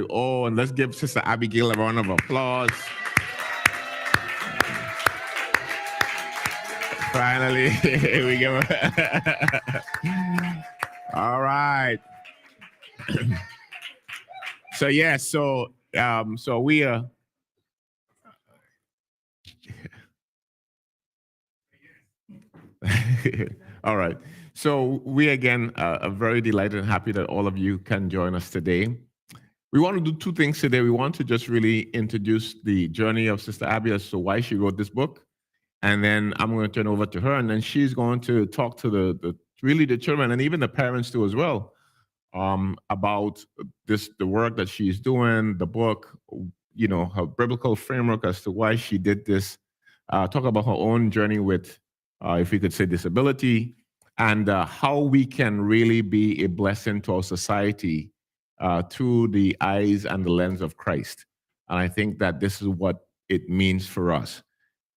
own. Let's give Sister Abigail a round of applause. Finally, we go. All right. So yeah, so we are. All right. So we again are very delighted and happy that all of you can join us today. We want to do two things today. We want to just really introduce the journey of Sister Abby as to why she wrote this book. And then I'm going to turn over to her, and then she's going to talk to the children and even the parents too as well, about the work that she's doing, the book, her biblical framework as to why she did this, talk about her own journey with, if we could say, disability, and how we can really be a blessing to our society through the eyes and the lens of Christ. And I think that this is what it means for us.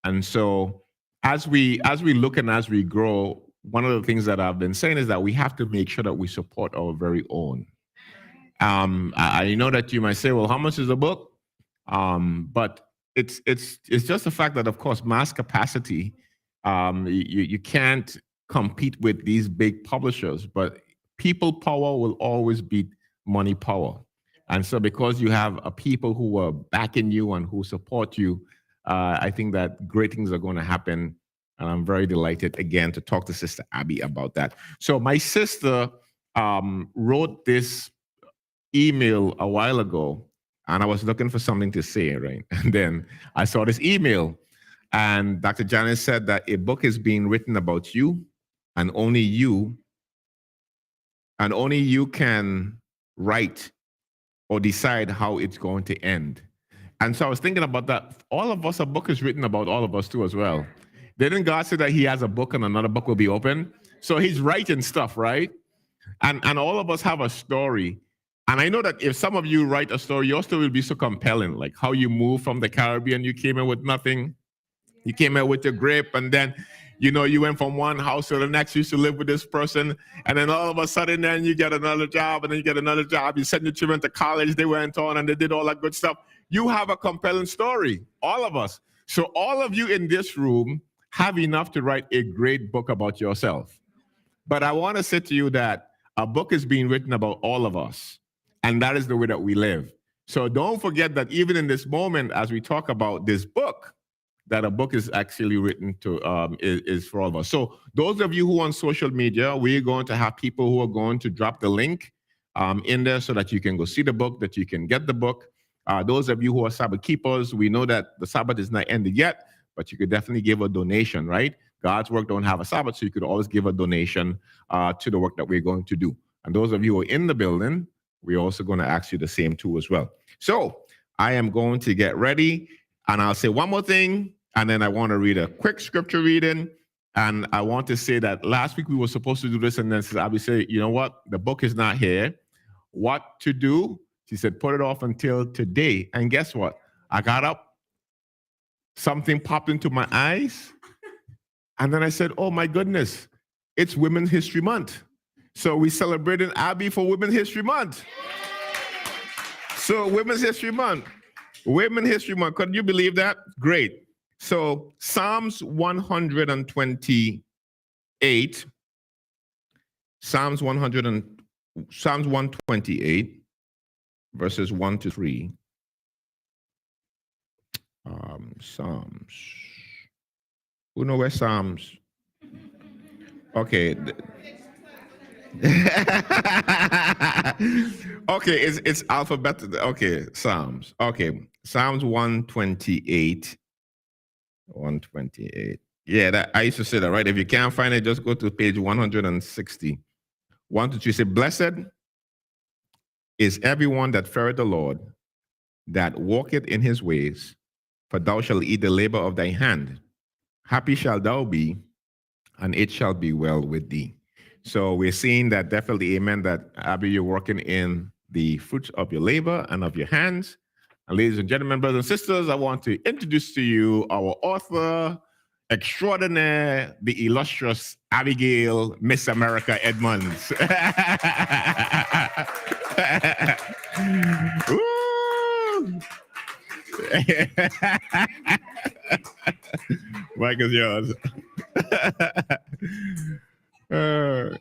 And so as we look and as we grow, one of the things that I've been saying is that we have to make sure that we support our very own. I know that you might say, well, how much is a book? But it's just the fact that, of course, mass capacity, you can't compete with these big publishers, but people power will always beat money power. And so because you have people who are backing you and who support you, I think that great things are going to happen. And I'm very delighted again to talk to Sister Abby about that. So my sister wrote this email a while ago, and I was looking for something to say, right? And then I saw this email, and Dr. Janice said that a book is being written about you, and only you can write or decide how it's going to end. And so I was thinking about that. All of us, a book is written about all of us too as well. Didn't God say that he has a book and another book will be open? So he's writing stuff, right? And all of us have a story. And I know that if some of you write a story, your story will be so compelling, like how you moved from the Caribbean, you came in with nothing. You came in with your grip, and then, you went from one house to the next. You used to live with this person, and then all of a sudden, then you get another job, and then you get another job. You send your children to college. They went on, and they did all that good stuff. You have a compelling story, all of us. So all of you in this room have enough to write a great book about yourself. But I want to say to you that a book is being written about all of us, and that is the way that we live. So don't forget that even in this moment, as we talk about this book, that a book is actually written to is for all of us. So those of you who are on social media, we're going to have people who are going to drop the link in there so that you can go see the book, that you can get the book. Those of you who are Sabbath keepers, we know that the Sabbath is not ended yet, but you could definitely give a donation, right? God's work don't have a Sabbath, so you could always give a donation to the work that we're going to do. And those of you who are in the building, we're also going to ask you the same too as well. So I am going to get ready, and I'll say one more thing, and then I want to read a quick scripture reading. And I want to say that last week we were supposed to do this, and then Abby said, you know what? The book is not here. What to do? She said, put it off until today. And guess what? I got up, something popped into my eyes, and then I said, oh my goodness, it's Women's History Month. So we celebrated Abby for Women's History Month. So Women's History Month. Women's History Month. Could you believe that? Great. So Psalms 128, Psalms 128, verses 1 to 3. Psalms. Who know where Psalms? Okay. Okay, it's alphabetical. Okay, Psalms. Okay, Psalms 128. 128. Yeah, that I used to say that, right? If you can't find it, just go to page 160. 1 to 3 say, blessed is everyone that feareth the Lord, that walketh in his ways, for thou shalt eat the labor of thy hand. Happy shalt thou be, and it shall be well with thee. So we're seeing that definitely, amen, that Abby, you're working in the fruits of your labor and of your hands. And ladies and gentlemen, brothers and sisters, I want to introduce to you our author extraordinaire, the illustrious Abigail Miss America Edmunds. Woo! Mike is yours. Uh,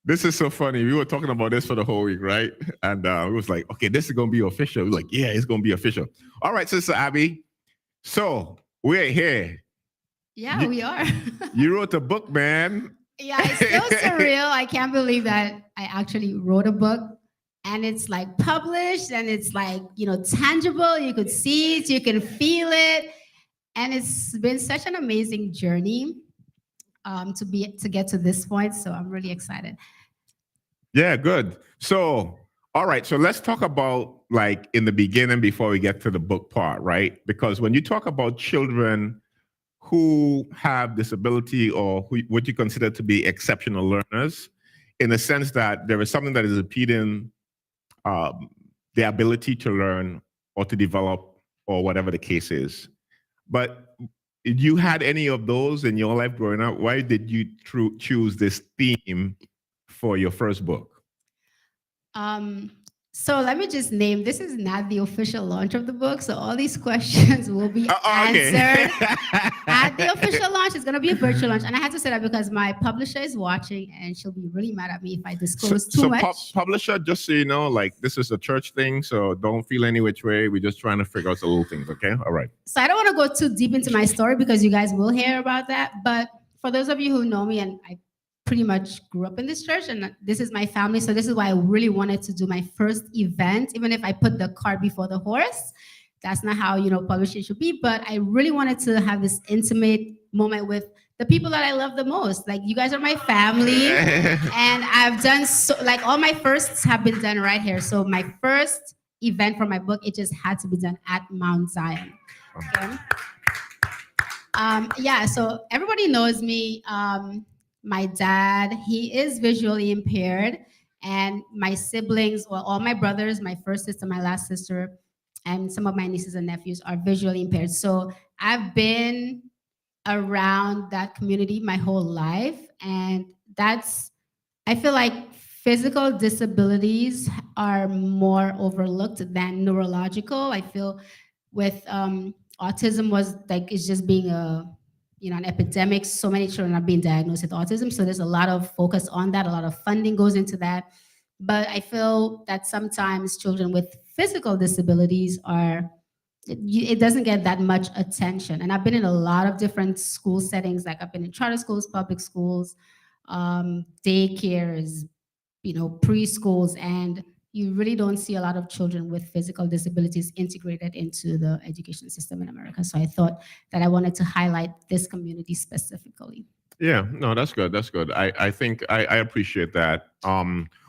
this is so funny. We were talking about this for the whole week, right? And it was like, okay, this is going to be official. We were like, yeah, it's going to be official. All right, Sister Abby. So we're here. Yeah, we are. You wrote a book, man. Yeah, it's still surreal. I can't believe that I actually wrote a book and it's like published and it's like, tangible. You could see it, you can feel it. And it's been such an amazing journey to get to this point. So I'm really excited. Yeah, good. So, all right. So let's talk about like in the beginning before we get to the book part, right? Because when you talk about children who have disability or what you consider to be exceptional learners, in the sense that there is something that is impeding the ability to learn or to develop or whatever the case is. But you had any of those in your life growing up? Why did you choose this theme for your first book? So let me just name, this is not the official launch of the book. So all these questions will be answered at the official launch. It's going to be a virtual launch. And I had to say that because my publisher is watching and she'll be really mad at me if I disclose too much. Publisher, just so you know, like this is a church thing. So don't feel any which way. We're just trying to figure out the little things. Okay. All right. So I don't want to go too deep into my story because you guys will hear about that. But for those of you who know me, and I pretty much grew up in this church and this is my family. So this is why I really wanted to do my first event, even if I put the cart before the horse. That's not how, publishing should be. But I really wanted to have this intimate moment with the people that I love the most. Like you guys are my family. And I've done all my firsts have been done right here. So my first event for my book, it just had to be done at Mount Zion. Okay. So everybody knows me. My dad, he is visually impaired, and my siblings, well, all my brothers, my first sister, my last sister, and some of my nieces and nephews are visually impaired. So I've been around that community my whole life, and I feel like physical disabilities are more overlooked than neurological. I feel with autism it's just being an epidemic. So many children are being diagnosed with autism. So there's a lot of focus on that. A lot of funding goes into that. But I feel that sometimes children with physical disabilities it doesn't get that much attention. And I've been in a lot of different school settings. Like I've been in charter schools, public schools, daycares, preschools, and you really don't see a lot of children with physical disabilities integrated into the education system in America. So I thought that I wanted to highlight this community specifically. Yeah, no, that's good. That's good. I think I appreciate that.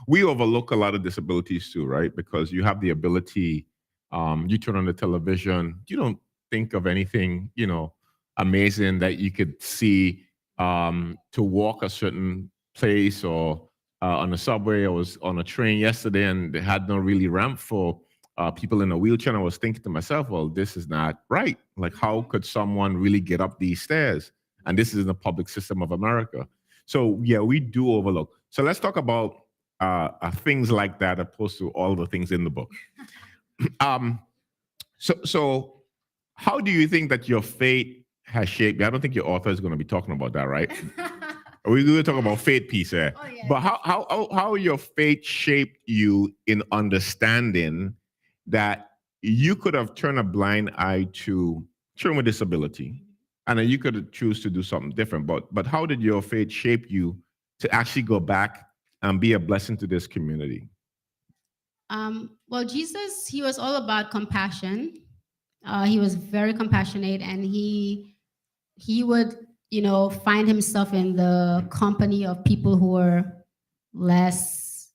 We overlook a lot of disabilities too, right? Because you have the ability, you turn on the television, you don't think of anything, amazing that you could see to walk a certain place or on the subway. I was on a train yesterday and they had no really ramp for people in a wheelchair. And I was thinking to myself, well, this is not right. Like, how could someone really get up these stairs? And this is in the public system of America. So, yeah, we do overlook. So let's talk about things like that opposed to all the things in the book. So how do you think that your faith has shaped you? I don't think your author is going to be talking about that, right? We're going to talk about faith piece here. Oh, yeah. But how your faith shaped you in understanding that you could have turned a blind eye to children with disability, and then you could choose to do something different. But how did your faith shape you to actually go back and be a blessing to this community? Well, Jesus, he was all about compassion. He was very compassionate, and he would find himself in the company of people who were less,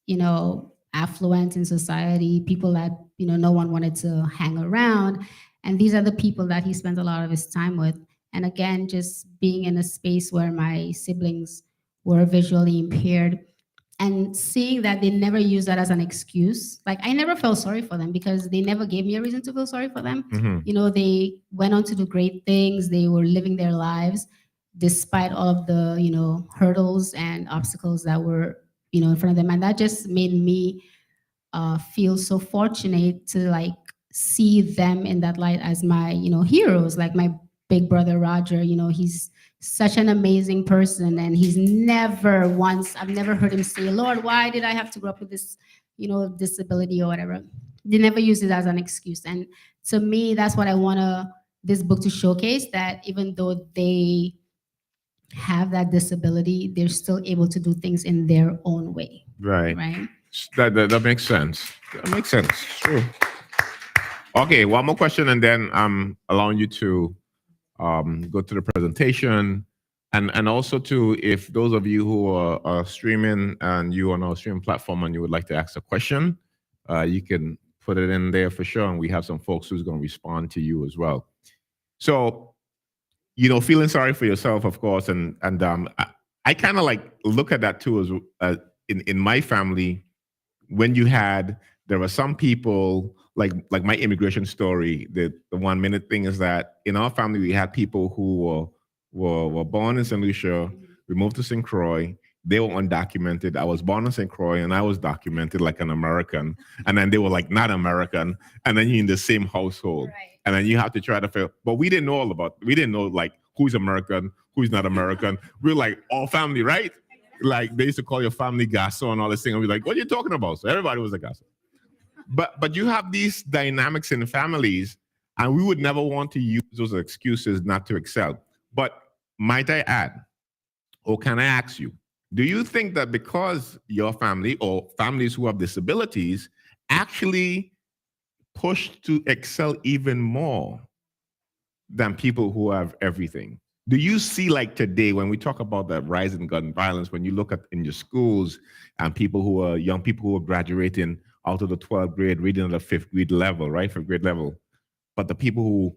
affluent in society, people that, no one wanted to hang around. And these are the people that he spent a lot of his time with. And again, just being in a space where my siblings were visually impaired and seeing that they never use that as an excuse. Like, I never felt sorry for them because they never gave me a reason to feel sorry for them. Mm-hmm. They went on to do great things. They were living their lives despite all of the, hurdles and obstacles that were, in front of them. And that just made me feel so fortunate to see them in that light as my, heroes, like my big brother Roger. He's such an amazing person, and I've never heard him say, Lord, why did I have to grow up with this, disability or whatever. They never use it as an excuse. And to me, that's what I want this book to showcase, that even though they have that disability, they're still able to do things in their own way. Right. Right. That makes sense. That makes sense. True. Okay, one more question, and then I'm allowing you to go to the presentation, and also to, if those of you who are streaming and you on our streaming platform and you would like to ask a question, you can put it in there for sure, and we have some folks who's going to respond to you as well. So, feeling sorry for yourself, of course, and I kind of like look at that too, as in my family. When there were some people like my immigration story. The 1 minute thing is that in our family we had people who were born in St. Lucia, we moved to St. Croix. They were undocumented. I was born in St. Croix and I was documented like an American, and then they were like not American, and then you're in the same household, right. And then you have to try to feel. But we didn't know like who's American, who's not American. We're like all family, right? Like they used to call your family Gasso and all this thing, and we're like, what are you talking about? So everybody was a Gasso. But you have these dynamics in families, and we would never want to use those excuses not to excel. But might I add, or can I ask you, do you think that because your family or families who have disabilities actually push to excel even more than people who have everything? Do you see, like today, when we talk about the rise in gun violence, when you look at in your schools and young people who are graduating out of the 12th grade, reading at the 5th grade level, right? 5th grade level. But the people who,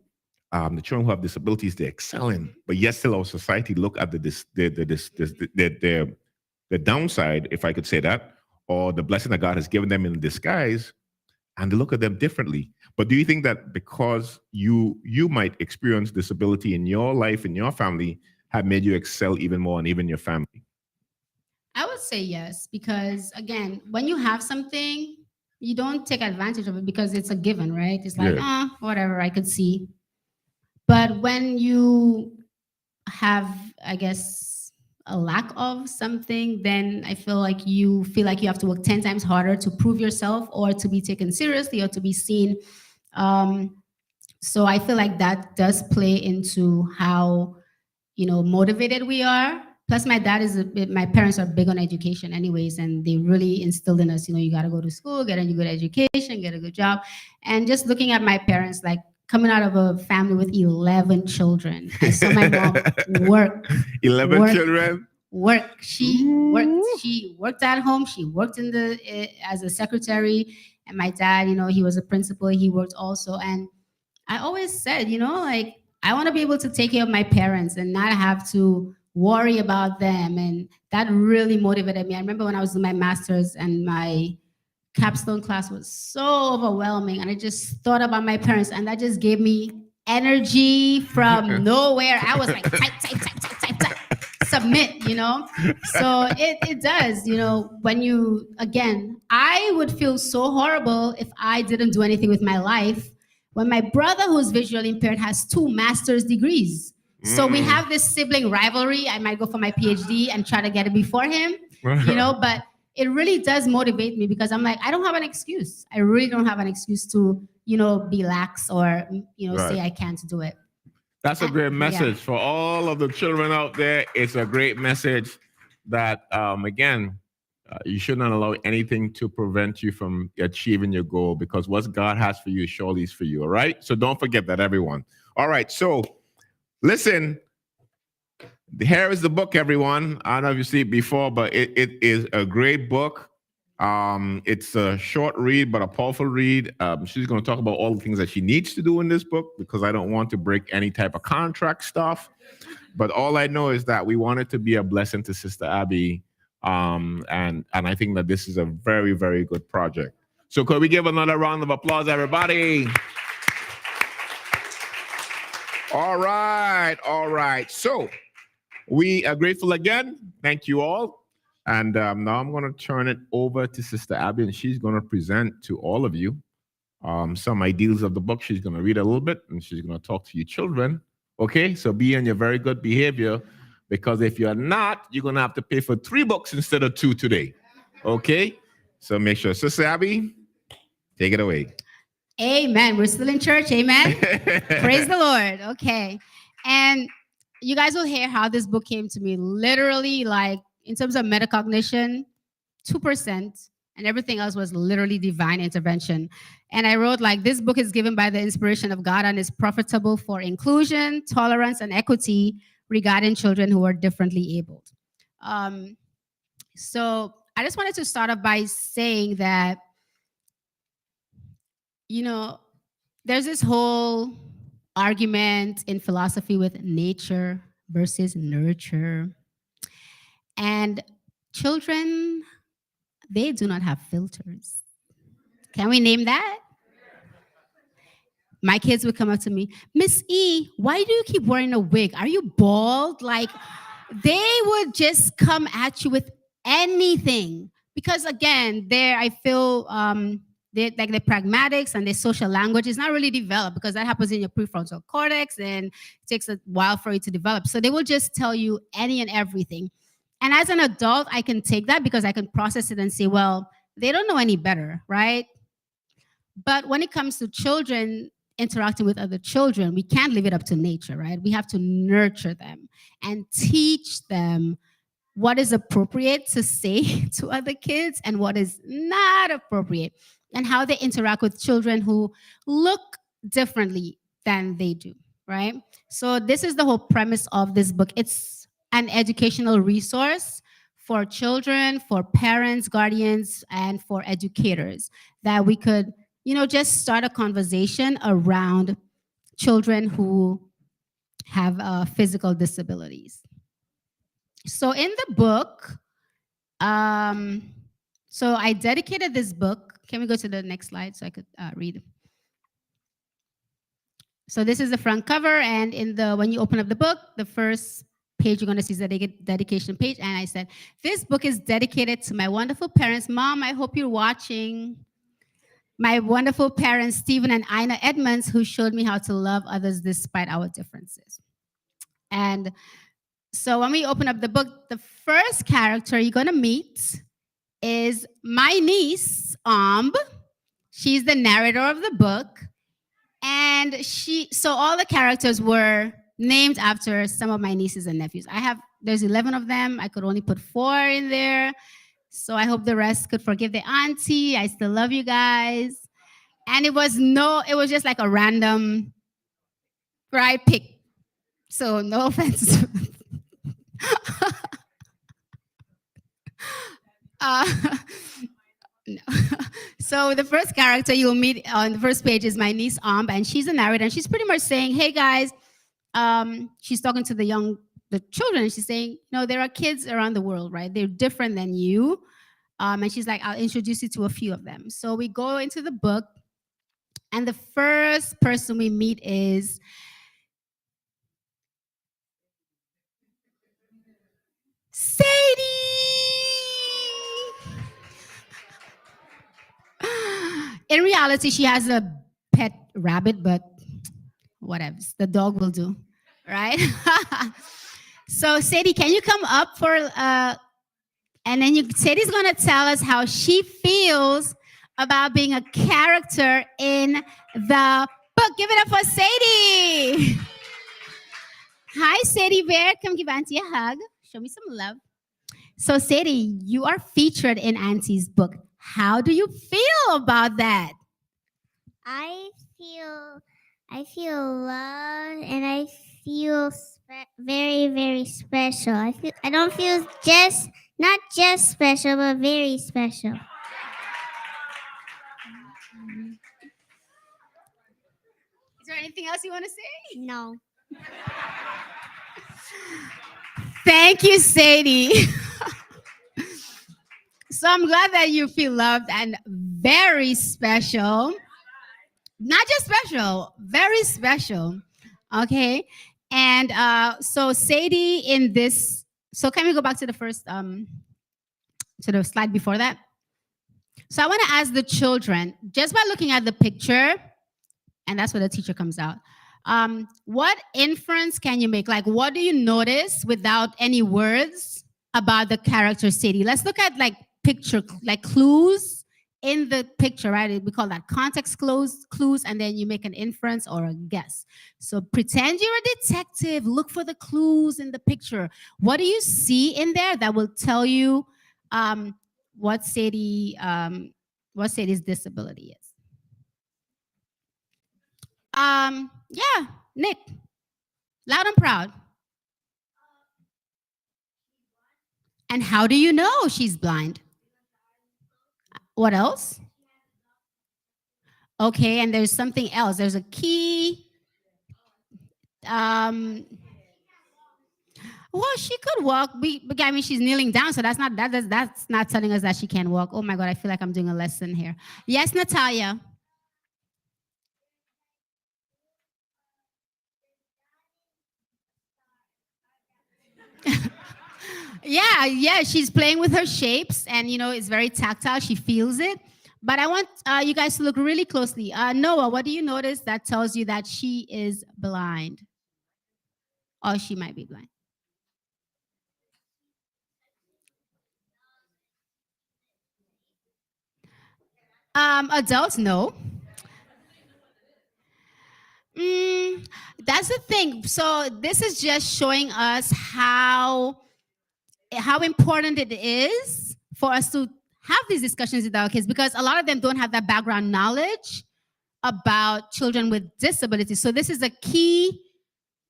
the children who have disabilities, they're excelling. But yet still our society look at the downside, if I could say that, or the blessing that God has given them in disguise, and they look at them differently. But do you think that because you might experience disability in your life, in your family, have made you excel even more, and even your family? I would say yes, because again, when you have something, you don't take advantage of it because it's a given, right? It's like, whatever, I could see. But when you have, I guess, a lack of something, then I feel like you have to work 10 times harder to prove yourself, or to be taken seriously, or to be seen. So I feel like that does play into how, motivated we are. Plus, my parents are big on education anyways, and they really instilled in us, you got to go to school, get a good education, get a good job. And just looking at my parents, like coming out of a family with 11 children, I saw my mom work. 11 children? Work. She worked at home. She worked as a secretary. And my dad, he was a principal. He worked also. And I always said, like, I want to be able to take care of my parents and not have to worry about them. And that really motivated me. I remember when I was doing my master's and my capstone class was so overwhelming, and I just thought about my parents, and that just gave me energy from nowhere. I was like, type, submit, So it does, when I would feel so horrible if I didn't do anything with my life, when my brother, who's visually impaired, has 2 master's degrees. So we have this sibling rivalry. I might go for my PhD and try to get it before him, but it really does motivate me, because I'm like, I don't have an excuse. I really don't have an excuse to, be lax or, right, say I can't do it. That's a great message for all of the children out there. It's a great message that, again, you should not allow anything to prevent you from achieving your goal, because what God has for you surely is for you. All right. So don't forget that, everyone. All right. So listen, here is the book, everyone. I don't know if you see it before, but it is a great book. It's a short read, but a powerful read. She's going to talk about all the things that she needs to do in this book, because I don't want to break any type of contract stuff. But all I know is that we want it to be a blessing to Sister Abby. And I think that this is a very, very good project. So could we give another round of applause, everybody? All right. So we are grateful again. Thank you all. And now I'm going to turn it over to Sister Abby, and she's going to present to all of you some ideals of the book. She's going to read a little bit and she's going to talk to your children. Okay, so be on your very good behavior because if you're not, you're going to have to pay for 3 books instead of 2 today. Okay, so make sure. Sister Abby, take it away. Amen. We're still in church. Amen. Praise the Lord. Okay. And you guys will hear how this book came to me. Literally, like in terms of metacognition, 2%, and everything else was literally divine intervention. And I wrote like this book is given by the inspiration of God and is profitable for inclusion, tolerance, and equity regarding children who are differently abled. So I just wanted to start off by saying that, you know, there's this whole argument in philosophy with nature versus nurture. And children, they do not have filters. Can we name that? My kids would come up to me, Miss E, why do you keep wearing a wig? Are you bald? Like, they would just come at you with anything. Because again, I feel they're pragmatics and their social language is not really developed because that happens in your prefrontal cortex and it takes a while for it to develop. So they will just tell you any and everything. And as an adult, I can take that because I can process it and say, well, they don't know any better, right? But when it comes to children interacting with other children, we can't leave it up to nature, right? We have to nurture them and teach them what is appropriate to say to other kids and what is not appropriate, and how they interact with children who look differently than they do, right? So this is the whole premise of this book. It's an educational resource for children, for parents, guardians, and for educators that we could, just start a conversation around children who have physical disabilities. So in the book, so I dedicated this book. Can we go to the next slide so I could read? So this is the front cover, and when you open up the book, the first page you're going to see is the dedication page. And I said, this book is dedicated to my wonderful parents. Mom, I hope you're watching. My wonderful parents, Stephen and Ina Edmunds, who showed me how to love others despite our differences. And so when we open up the book, the first character you're going to meet is my niece, Amb. She's the narrator of the book. And so all the characters were named after some of my nieces and nephews. There's 11 of them. I could only put 4 in there. So I hope the rest could forgive the auntie. I still love you guys. And it was just like a random pick. So no offense. No. So the first character you'll meet on the first page is my niece Amb, and she's a narrator, and she's pretty much saying, hey guys, she's talking to the children, and she's saying, there are kids around the world, right? They're different than you. And she's like, I'll introduce you to a few of them. So we go into the book, and the first person we meet is Sadie. In reality, she has a pet rabbit, but whatever. The dog will do, right? So Sadie, can you come up for, and then Sadie's going to tell us how she feels about being a character in the book. Give it up for Sadie. Hi, Sadie Bear. Come give Auntie a hug. Show me some love. So Sadie, you are featured in Auntie's book. How do you feel about that? I feel loved, and I feel very, very special. I don't feel not just special, but very special. Is there anything else you want to say? No. Thank you, Sadie. So I'm glad that you feel loved and very special. Not just special, very special. Okay. And so Sadie in this, so can we go back to the first, to the slide before that? So I want to ask the children, just by looking at the picture, and that's where the teacher comes out. What inference can you make? Like, what do you notice without any words about the character Sadie? Let's look at like picture, like clues in the picture, right? We call that context clues, and then you make an inference or a guess. So pretend you're a detective. Look for the clues in the picture. What do you see in there that will tell you what Sadie's disability is? Yeah, Nick, loud and proud. And how do you know she's blind? What else? Okay, and there's something else. There's a key. Um, well, she could walk. But I mean, she's kneeling down, so that's not telling us that she can walk. Oh my God, I feel like I'm doing a lesson here. Yes, Natalia. Yeah, she's playing with her shapes, and it's very tactile. She feels it. But I want you guys to look really closely. Noah, what do you notice that tells you that she is blind? Or she might be blind. Adults, no. Mm, that's the thing. So this is just showing us how important it is for us to have these discussions with our kids, because a lot of them don't have that background knowledge about children with disabilities. So this is a key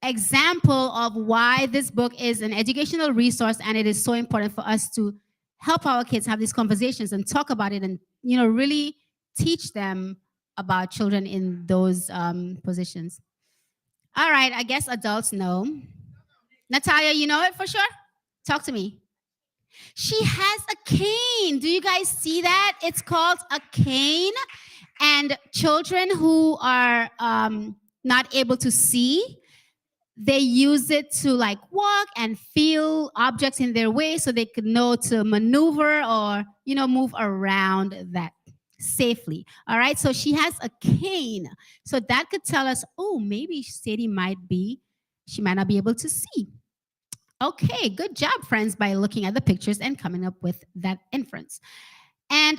example of why this book is an educational resource, and it is so important for us to help our kids have these conversations and talk about it, and really teach them about children in those positions. All right, I guess adults know. Natalia, you know it for sure? Talk to me. She has a cane. Do you guys see that? It's called a cane. And children who are not able to see, they use it to like walk and feel objects in their way, so they could know to maneuver or move around that safely. All right, so she has a cane, so that could tell us, oh, maybe Sadie she might not be able to see. Okay, good job, friends, by looking at the pictures and coming up with that inference. And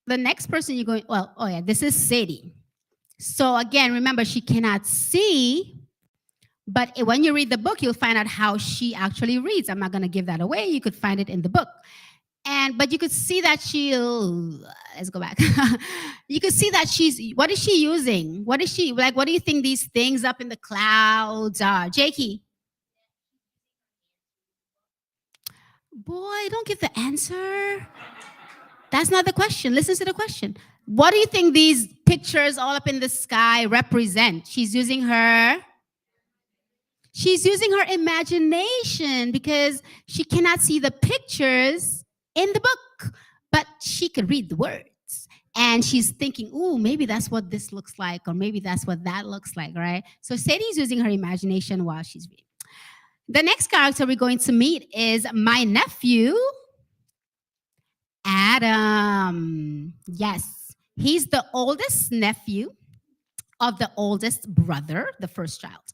the next person you're going, well, oh yeah, this is Sadie. So again, remember, she cannot see, but when you read the book, you'll find out how she actually reads. I'm not going to give that away. You could find it in the book. But you could see that let's go back. You could see that what is she using? What is she, like, what do you think these things up in the clouds are? Jakey? Boy, don't give the answer. That's not the question. Listen to the question. What do you think these pictures all up in the sky represent? She's using her imagination, because she cannot see the pictures in the book, but she could read the words. And she's thinking, ooh, maybe that's what this looks like, or maybe that's what that looks like, right? So Sadie's using her imagination while she's reading. The next character we're going to meet is my nephew, Adam. Yes, he's the oldest nephew of the oldest brother, the first child.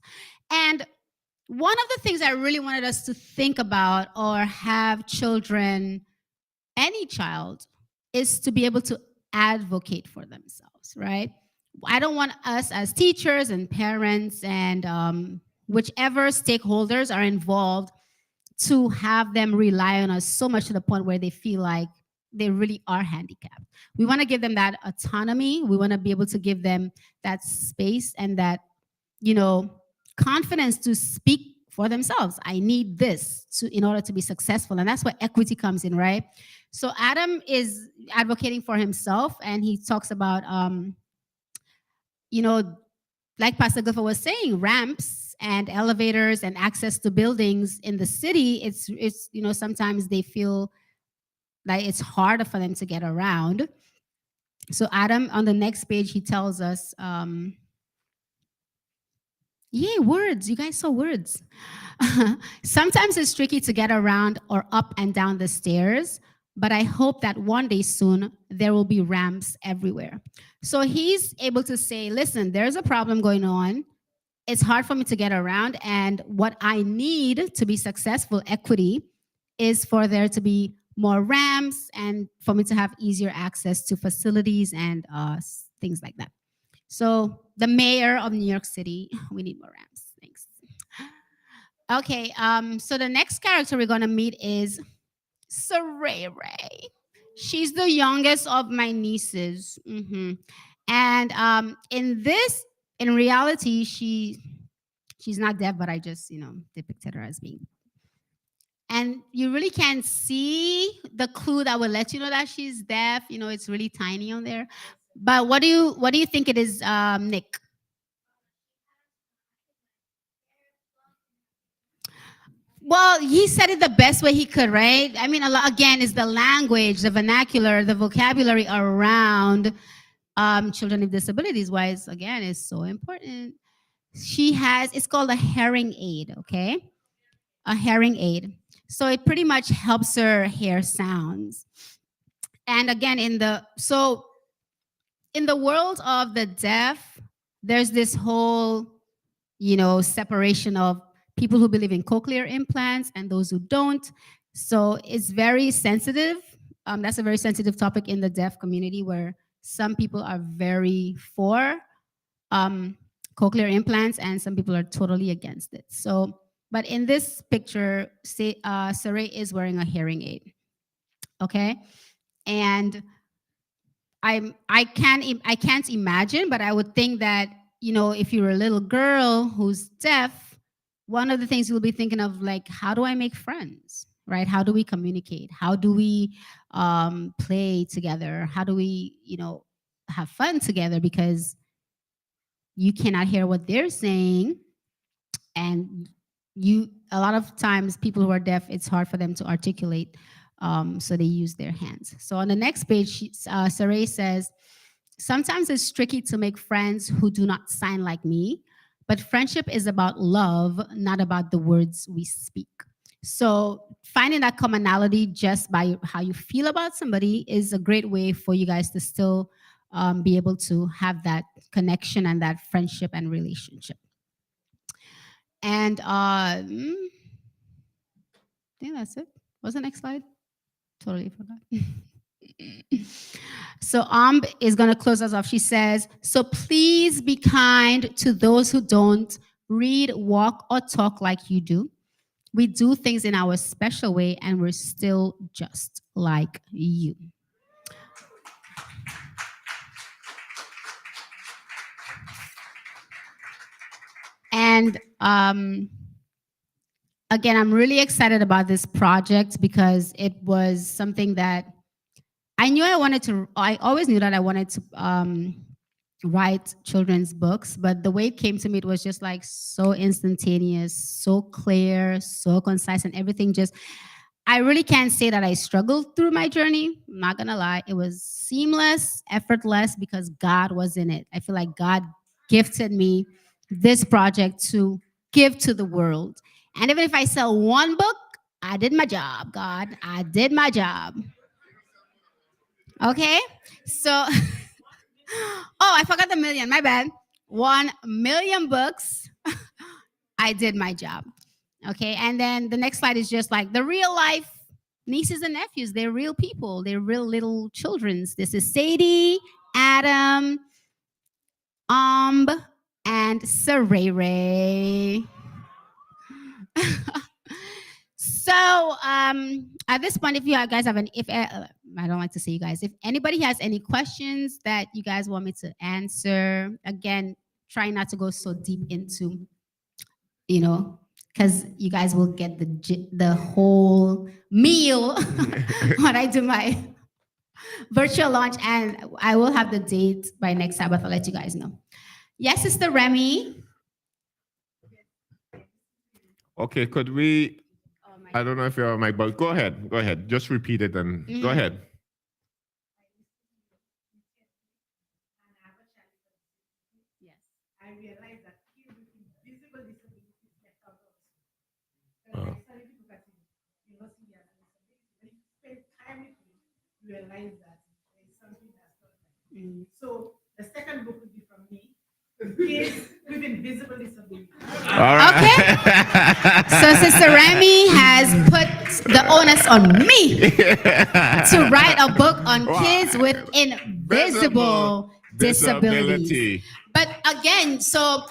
And one of the things I really wanted us to think about, or have children, any child, is to be able to advocate for themselves, right? I don't want us as teachers and parents and whichever stakeholders are involved to have them rely on us so much to the point where they feel like they really are handicapped. We want to give them that autonomy. We want to be able to give them that space and that, confidence to speak for themselves. I need this in order to be successful. And that's where equity comes in, right? So Adam is advocating for himself, and he talks about, like Pastor Clifford was saying, ramps and elevators and access to buildings in the city. It's sometimes they feel like it's harder for them to get around. So Adam, on the next page, he tells us, yay, words. You guys saw words. Sometimes it's tricky to get around or up and down the stairs, but I hope that one day soon there will be ramps everywhere. So he's able to say, listen, there's a problem going on. It's hard for me to get around. And what I need to be successful, equity, is for there to be more ramps and for me to have easier access to facilities and things like that. So the mayor of New York City, we need more ramps. Thanks. Okay, so the next character we're gonna meet is Saray Ray. She's the youngest of my nieces. And in reality, she's not deaf, but I just, depicted her as being. And you really can see the clue that will let you know that she's deaf. It's really tiny on there. But what do you think it is, Nick? Well, he said it the best way he could, right? I mean, again, is the language, the vernacular, the vocabulary around children with disabilities. Wise, again, is so important. It's called a hearing aid, okay? A hearing aid. So it pretty much helps her hear sounds. And again, in the world of the deaf, there's this whole, separation of people who believe in cochlear implants and those who don't. So it's very sensitive. That's a very sensitive topic in the deaf community where some people are very for um, cochlear implants and some people are totally against it. So, but in this picture, Saray is wearing a hearing aid. Okay, and I can't imagine, but I would think that if you're a little girl who's deaf, one of the things you'll be thinking of, like, how do I make friends, right? How do we communicate? How do we play together? How do we have fun together? Because you cannot hear what they're saying, and a lot of times people who are deaf, it's hard for them to articulate, so they use their hands. So on the next page, Saray says, sometimes it's tricky to make friends who do not sign like me, but friendship is about love, not about the words we speak. So finding that commonality just by how you feel about somebody is a great way for you guys to still be able to have that connection and that friendship and relationship. And I think that's it. What's the next slide? Totally forgot. So Amb is going to close us off. She says, so please be kind to those who don't read, walk, or talk like you do. We do things in our special way, and we're still just like you. And again, I'm really excited about this project because it was something that I always knew that I wanted to write children's books, but the way it came to me, it was just like so instantaneous, so clear, so concise, and everything just, I really can't say that I struggled through my journey. I'm not gonna lie. It was seamless, effortless because God was in it. I feel like God gifted me this project to give to the world. And even if I sell one book, I did my job, God. I did my job. Okay? So, oh, I forgot the million. My bad. 1 million books. I did my job. Okay? And then the next slide is just like the real life nieces and nephews. They're real people, they're real little children's. This is Sadie, Adam, and Sarere. So at this point, if you guys have any, if I don't like to say you guys, if anybody has any questions that you guys want me to answer, again, try not to go so deep into, because you guys will get the whole meal when I do my virtual launch, and I will have the date by next Sabbath. I'll let you guys know. Yes, Sister Remy. Okay, could we? I don't know if you're on mic, but go ahead. Go ahead. Just repeat it and go ahead. Yes. Uh, Mm. All Okay. So right. Sister Remy has put the onus on me to write a book on Wow. kids with Visible invisible disabilities. disability. But again, so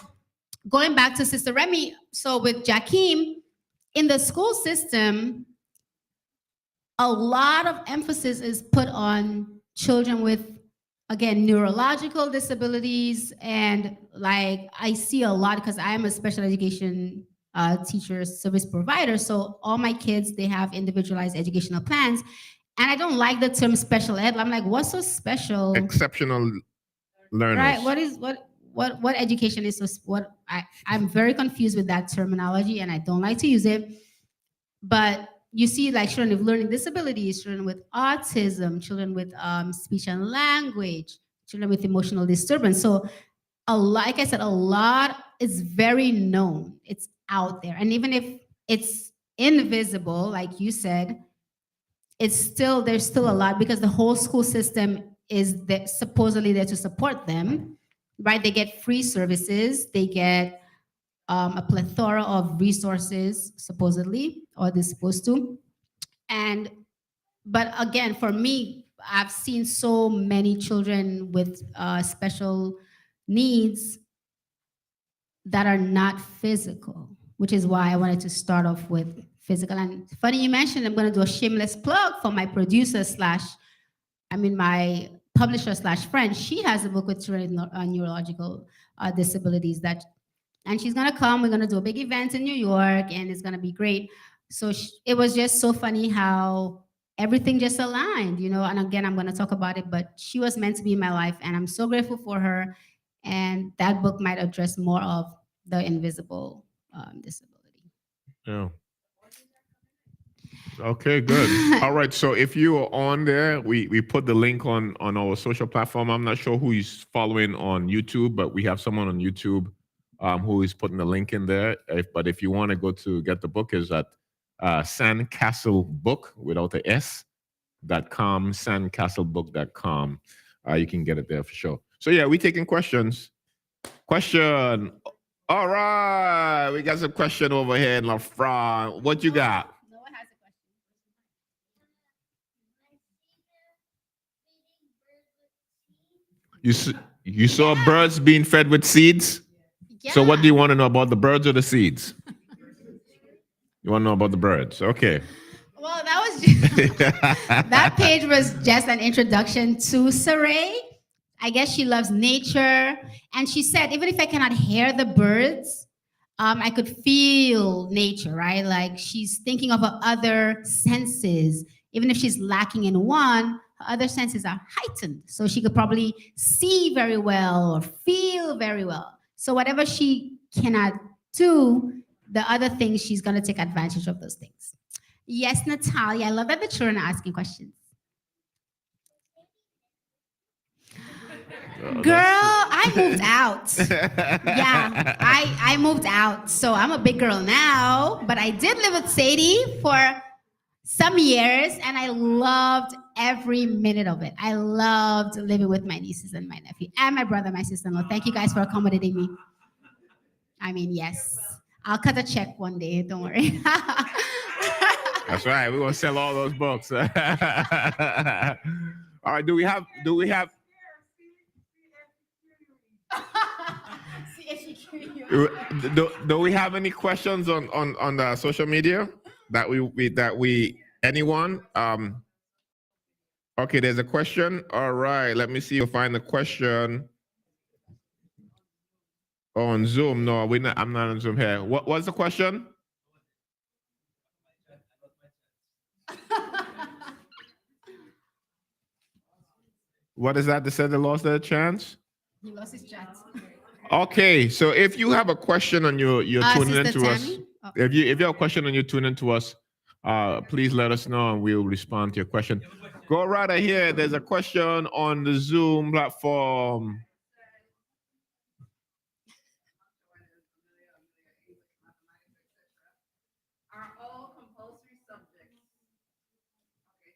going back to Sister Remy, so with Jakeem, in the school system, a lot of emphasis is put on children with, again, neurological disabilities. And like I see a lot because I'm a special education teacher service provider. So all my kids, they have individualized educational plans. And I don't like the term special ed. I'm like, what's so special? Exceptional learners. Right? What education is so I'm very confused with that terminology and I don't like to use it. But you see like children with learning disabilities, children with autism, children with speech and language, children with emotional disturbance. So like I said, a lot is very known. It's out there. And even if it's invisible, like you said, there's still a lot because the whole school system is supposedly there to support them, right? They get free services, they get a plethora of resources, supposedly, or they're supposed to. And but again, for me, I've seen so many children with special needs that are not physical, which is why I wanted to start off with physical. And funny you mentioned, I'm going to do a shameless plug for my producer slash, I mean, my publisher slash friend. She has a book with children with neurological disabilities that, and she's gonna come. We're gonna do a big event in New York, and it's gonna be great. So it was just so funny how everything just aligned, you know. And again, I'm gonna talk about it, but she was meant to be in my life, and I'm so grateful for her. And that book might address more of the invisible disability. Yeah. Okay, good. All right. So if you are on there, we put the link on our social platform. I'm not sure who is following on YouTube, but we have someone on YouTube who is putting the link in there. But if you want to go to get the book, is at sandcastlebook without a s.com, sandcastlebook.com. You can get it there for sure. So yeah, we taking questions. Question. All right, we got some question over here in the front. What you got? No one has a question. You saw birds being fed with seeds? So what do you want to know about the birds or the seeds? You want to know about the birds? Okay. Well, that was just, that page was just an introduction to Saray. I guess she loves nature, and she said even if I cannot hear the birds, I could feel nature, right? Like she's thinking of her other senses. Even if she's lacking in one, her other senses are heightened, so she could probably see very well or feel very well. So whatever she cannot do, the other things she's gonna take advantage of those things. Yes, Natalia. I love that the children are asking questions. Girl, I moved out. Yeah, I moved out. So I'm a big girl now, but I did live with Sadie for some years and I loved every minute of it. I loved living with my nieces and my nephew and my brother, my sister-in-law. Thank you guys for accommodating me. I mean, yes. I'll cut a check one day, don't worry. That's right. We're gonna sell all those books. All right. Do we have? Do we have any questions on the social media that we anyone? Okay, there's a question. All right. Let me see if I find the question on Zoom. No, we not. I'm not on Zoom here. What's the question? What is that? They said they lost their chance. He lost his chat. Okay, so if you have a question and you're tuning in Sister to us, Tammy? Oh. if you have a question and you're tuning in to us, please let us know and we'll respond to your question. Go right ahead. There's a question on the Zoom platform. Are all compulsory subjects? Okay.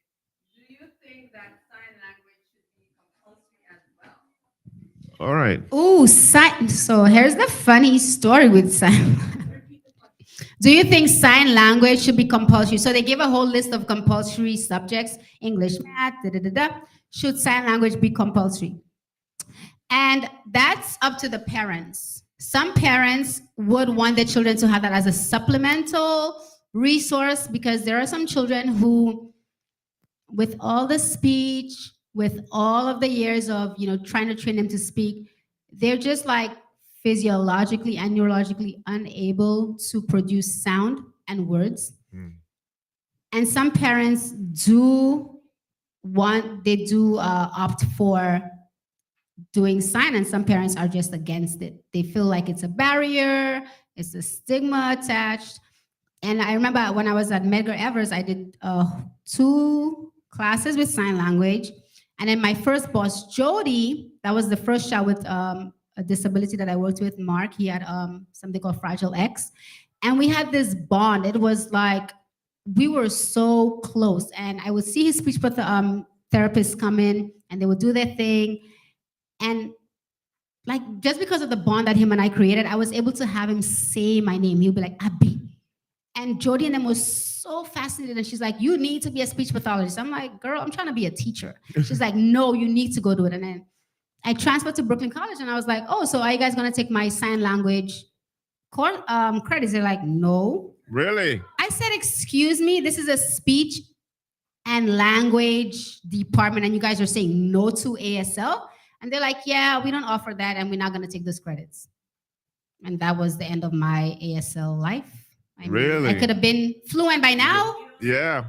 Do you think All right. Oh, sign. So here's the funny story with sign. Do you think sign language should be compulsory? So they give a whole list of compulsory subjects: English, math, da da da da. Should sign language be compulsory? And that's up to the parents. Some parents would want their children to have that as a supplemental resource, because there are some children who, with all the speech, with all of the years of trying to train them to speak, they're just like physiologically and neurologically unable to produce sound and words. Mm. And some parents do opt for doing sign, and some parents are just against it. They feel like it's a barrier, it's a stigma attached. And I remember when I was at Medgar Evers, I did 2 classes with sign language. And then my first boss, Jody, that was the first child with a disability that I worked with, Mark. He had something called Fragile X. And we had this bond. It was like we were so close. And I would see his speech therapists come in, and they would do their thing. And like, just because of the bond that him and I created, I was able to have him say my name. He'd be like, Abby. And Jody and them was so fascinated. And she's like, you need to be a speech pathologist. I'm like, girl, I'm trying to be a teacher. She's like, no, you need to go do it. And then I transferred to Brooklyn College, and I was like, oh, so are you guys going to take my sign language credits? They're like, no. Really? I said, excuse me, this is a speech and language department, and you guys are saying no to ASL? And they're like, yeah, we don't offer that, and we're not going to take those credits. And that was the end of my ASL life. I mean, Really? I could have been fluent by now. Yeah.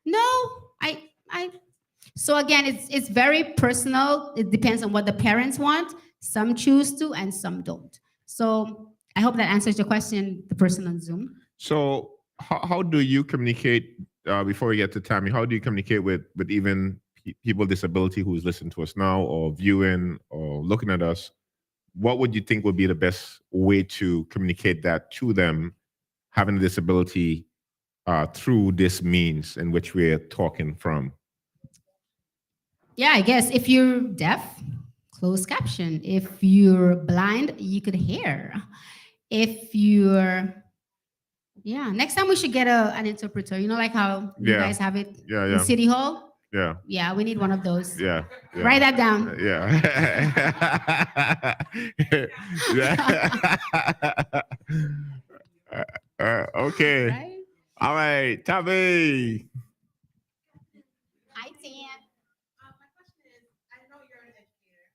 No, I. So again, it's very personal. It depends on what the parents want. Some choose to, and some don't. So I hope that answers your question, the person on Zoom. So how do you communicate, before we get to Tammy, how do you communicate with even people with disability who's listening to us now or viewing or looking at us? What would you think would be the best way to communicate that to them, having a disability, through this means in which we're talking from? Yeah, I guess if you're deaf, closed caption. If you're blind, you could hear. If you're next time we should get an interpreter. You know, like how you Yeah. guys have it Yeah, in yeah. City Hall? Yeah. Yeah, we need one of those. Yeah. Yeah. Write that down. Yeah. Okay. Right? All right. Tabby. Hi, Tam. My question is, I know you're an educator,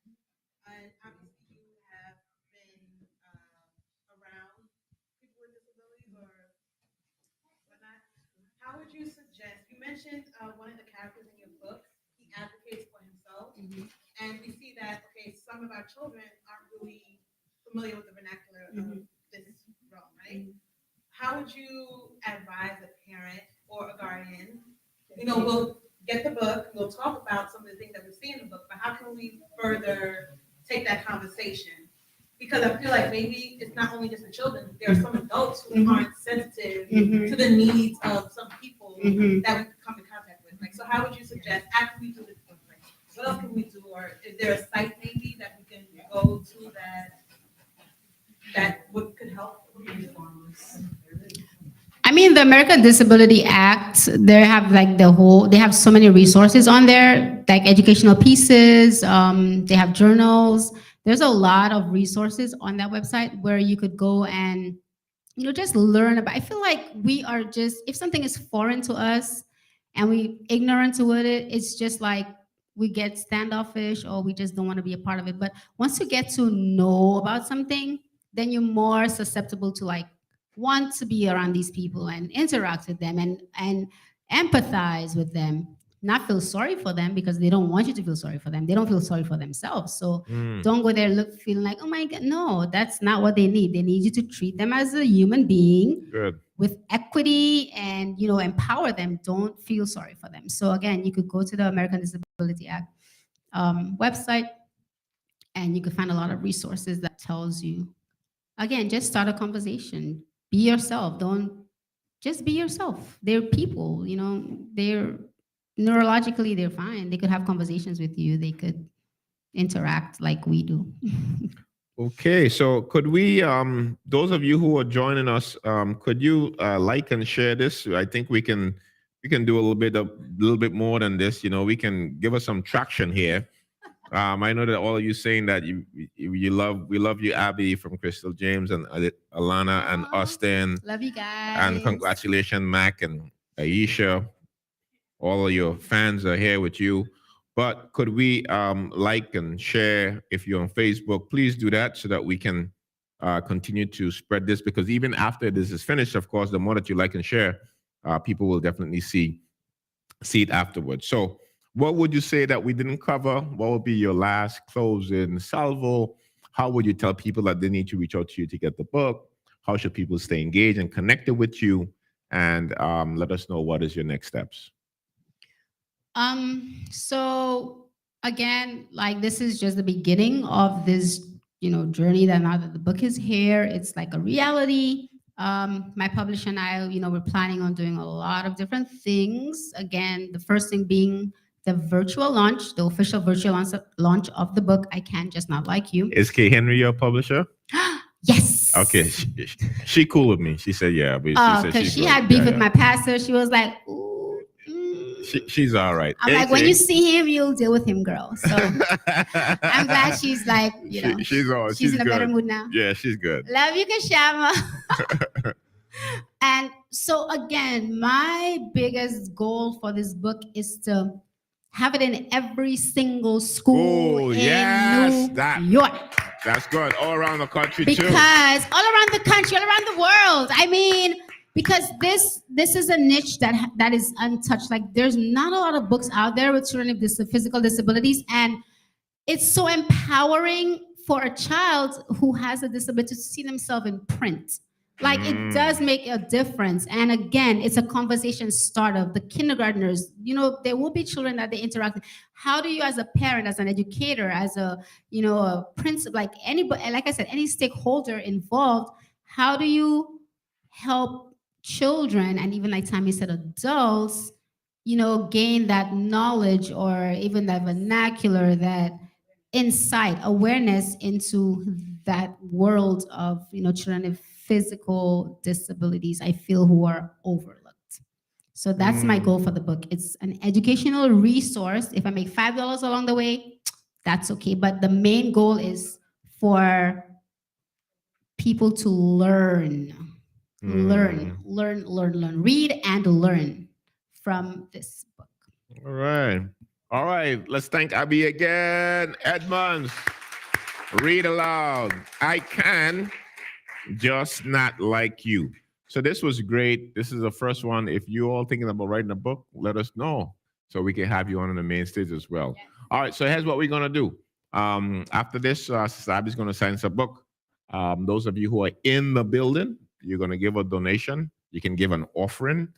and obviously you have been around people with disabilities or whatnot. How would you suggest? You mentioned one of the characters in your book. He advocates for himself, and we see that some of our children aren't really familiar with the vernacular of this realm, right? How would you advise a parent or a guardian? We'll get the book, we'll talk about some of the things that we see in the book, but how can we further take that conversation? Because I feel like maybe it's not only just the children, there are some adults who aren't sensitive to the needs of some people that we come in contact with. Like, so how would you suggest, after we do this book, like, what else can we do? Or is there a site maybe that we can go to that could help? I mean, the American Disability Act, they have they have so many resources on there, like educational pieces, they have journals. There's a lot of resources on that website where you could go and, just learn about. I feel like we are just, if something is foreign to us and we ignorant to it, it's just like we get standoffish or we just don't want to be a part of it. But once you get to know about something, then you're more susceptible to want to be around these people and interact with them and empathize with them, not feel sorry for them, because they don't want you to feel sorry for them. They don't feel sorry for themselves. So don't go there feeling like, oh my God, no, that's not what they need. They need you to treat them as a human being. Good. With equity and, empower them. Don't feel sorry for them. So again, you could go to the American Disability Act website, and you could find a lot of resources that tells you, again, just start a conversation. Be yourself. Don't just be yourself. They're people, they're neurologically they're fine. They could have conversations with you. They could interact like we do. Okay, so could we, those of you who are joining us, could you like and share this? I think we can do a little bit more than this. We can give us some traction here. I know that all of you saying that we love you, Abby from Crystal James and Alana and Aw, Austin, love you and guys. congratulations, Mac and Aisha. All of your fans are here with you. But could we like and share if you're on Facebook? Please do that so that we can continue to spread this. Because even after this is finished, of course, the more that you like and share, people will definitely see it afterwards. So, what would you say that we didn't cover? What would be your last closing salvo? How would you tell people that they need to reach out to you to get the book? How should people stay engaged and connected with you? And let us know what is your next steps. So again, like this is just the beginning of this, journey that now that the book is here, it's like a reality. My publisher and I, we're planning on doing a lot of different things. Again, the first thing being the virtual launch, the official virtual launch of the book, I Can Just Not Like You. Is K. Henry your publisher? Yes. Okay, she cool with me. She said, yeah, but she Oh, said because she's she good. had beef Yeah, with yeah. my pastor. She was like, ooh. She's all right. I'm like, when AK. you see him, you'll deal with him, girl. So I'm glad she's like, she's all. she's in a better good. mood now. Yeah, she's good. Love you, Kashama. And so again, my biggest goal for this book is to have it in every single school Oh, in yes, New York. That's good. All around the country too. Because all around the country, all around the world. I mean, because this is a niche that is untouched. Like there's not a lot of books out there with children with physical disabilities, and it's so empowering for a child who has a disability to see themselves in print. Like it does make a difference. And again, it's a conversation starter. The kindergartners, there will be children that they interact with. How do you, as a parent, as an educator, as a principal, like anybody, like I said, any stakeholder involved, how do you help children and even like Tammy said, adults, gain that knowledge or even that vernacular, that insight, awareness into that world of children with physical disabilities, I feel, who are overlooked. So that's my goal for the book. It's an educational resource. If I make $5 along the way, that's okay. But the main goal is for people to learn, read and learn from this book. All right. Let's thank Abby again. Edmunds, read aloud. I Can Just Not Like You. So this was great. This is the first one. If you're all thinking about writing a book, let us know so we can have you on the main stage as well. Yes. All right. So here's what we're gonna do. After this, Sister Abby's gonna sign us a book. Those of you who are in the building, you're gonna give a donation. You can give an offering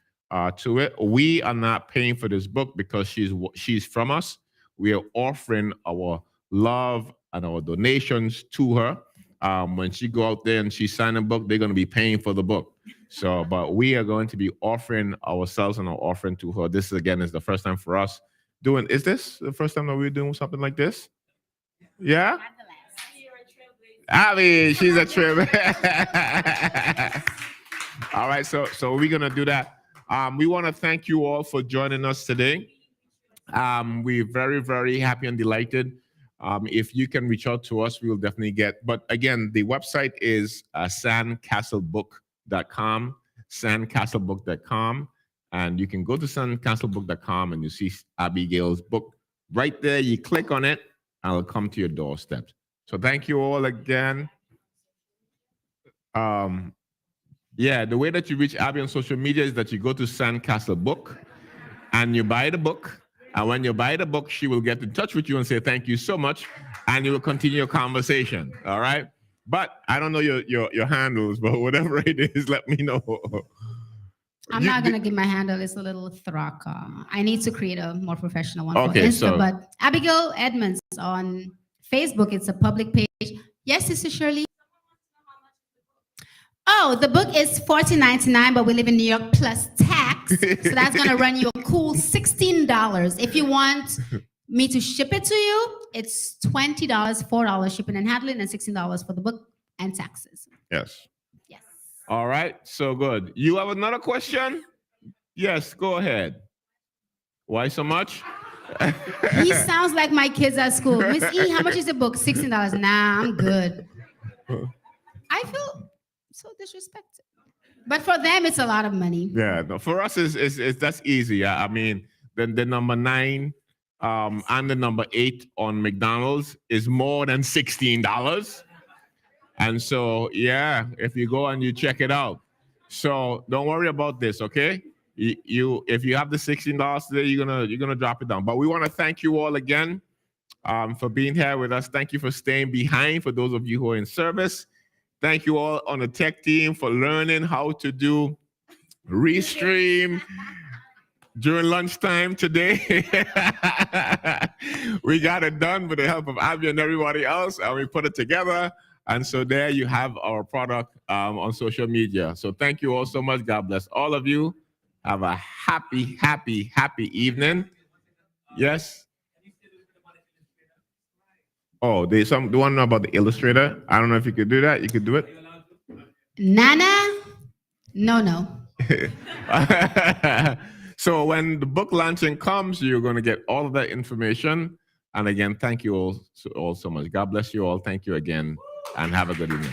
to it. We are not paying for this book because she's from us. We are offering our love and our donations to her. When she go out there and she sign a book, they're going to be paying for the book. So, but we are going to be offering ourselves and our offering to her. This again is the first time for us doing. Is this the first time that we're doing something like this? Yeah. Abby, she's a trip. All right, so we're gonna do that. We want to thank you all for joining us today. We're very, very happy and delighted. If you can reach out to us, we will definitely get. But again, the website is sandcastlebook.com, sandcastlebook.com. And you can go to sandcastlebook.com and you see Abigail's book right there. You click on it and it'll come to your doorstep. So thank you all again. Yeah, the way that you reach Abby on social media is that you go to Sandcastle Book and you buy the book. And when you buy the book, she will get in touch with you and say, thank you so much. And you will continue your conversation. All right. But I don't know your handles, but whatever it is, let me know. I'm not going to give my handle. It's a little thraka. I need to create a more professional one Okay, for Insta. so- But Abigail Edmunds on Facebook, it's a public page. Yes, Sister Shirley. Oh, the book is $14.99, but we live in New York plus tax. tax. So that's gonna run you a cool $16. If you want me to ship it to you, it's $20, $4 shipping and handling, and $16 for the book and taxes. Yes. Yes. All right. So good. You have another question? Yes, go ahead. Why so much? He sounds like my kids at school. Miss E, how much is the book? $16. Nah, I'm good. I feel so disrespected. But for them, it's a lot of money. Yeah, no, for us, is that's easy. Yeah, I mean, the number 9 and the number 8 on McDonald's is more than $16. And so, yeah, if you go and you check it out. So don't worry about this, okay? You if you have the $16 today, you're gonna drop it down. But we want to thank you all again for being here with us. Thank you for staying behind. For those of you who are in service, thank you all on the tech team for learning how to do restream during lunchtime today. We got it done with the help of Abby and everybody else, and we put it together. And so there you have our product on social media. So thank you all so much. God bless all of you. Have a happy, happy, happy evening. Yes. Oh, they want to know about the illustrator. I don't know if you could do that. You could do it. Nana? No. So when the book launching comes, you're going to get all of that information. And again, thank you all so much. God bless you all. Thank you again, and have a good evening.